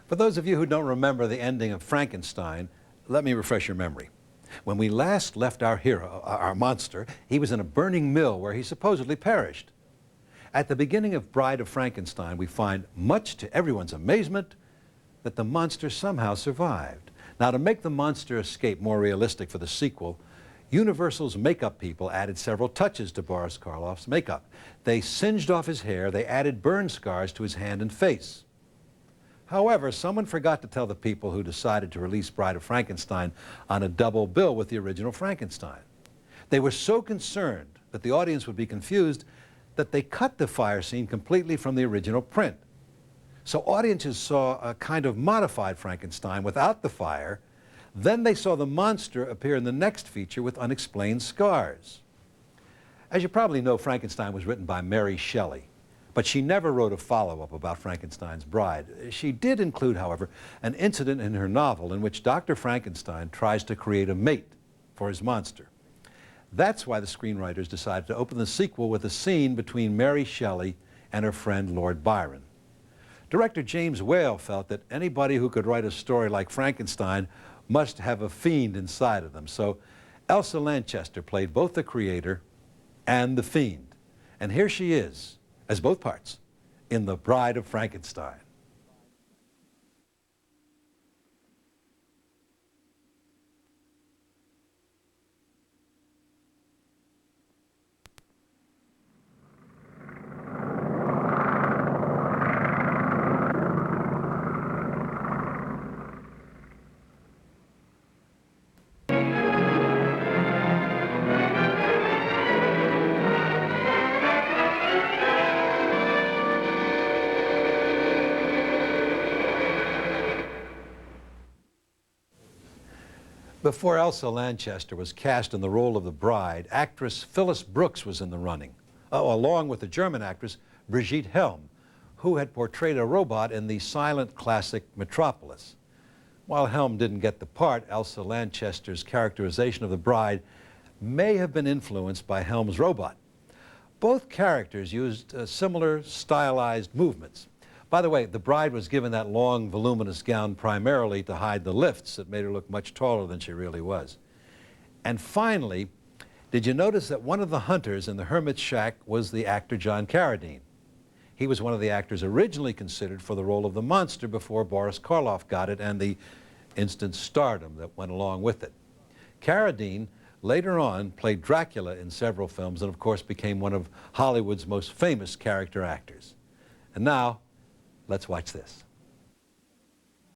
For those of you who don't remember the ending of Frankenstein, let me refresh your memory. When we last left our hero, our monster, he was in a burning mill where he supposedly perished. At the beginning of Bride of Frankenstein, we find, much to everyone's amazement, that the monster somehow survived. Now, to make the monster escape more realistic for the sequel, Universal's makeup people added several touches to Boris Karloff's makeup. They singed off his hair, they added burn scars to his hand and face. However, someone forgot to tell the people who decided to release Bride of Frankenstein on a double bill with the original Frankenstein. They were so concerned that the audience would be confused that they cut the fire scene completely from the original print. So audiences saw a kind of modified Frankenstein without the fire. Then they saw the monster appear in the next feature with unexplained scars. As you probably know, Frankenstein was written by Mary Shelley, but she never wrote a follow-up about Frankenstein's bride. She did include, however, an incident in her novel in which Dr. Frankenstein tries to create a mate for his monster. That's why the screenwriters decided to open the sequel with a scene between Mary Shelley and her friend Lord Byron. Director James Whale felt that anybody who could write a story like Frankenstein must have a fiend inside of them. So Elsa Lanchester played both the creator and the fiend. And here she is, as both parts, in The Bride of Frankenstein. Before Elsa Lanchester was cast in the role of the bride, actress Phyllis Brooks was in the running, along with the German actress Brigitte Helm, who had portrayed a robot in the silent classic Metropolis. While Helm didn't get the part, Elsa Lanchester's characterization of the bride may have been influenced by Helm's robot. Both characters used similar stylized movements. By the way, the bride was given that long, voluminous gown primarily to hide the lifts that made her look much taller than she really was. And finally, did you notice that one of the hunters in the hermit's shack was the actor John Carradine? He was one of the actors originally considered for the role of the monster before Boris Karloff got it and the instant stardom that went along with it. Carradine later on played Dracula in several films and of course became one of Hollywood's most famous character actors. And now, let's watch this.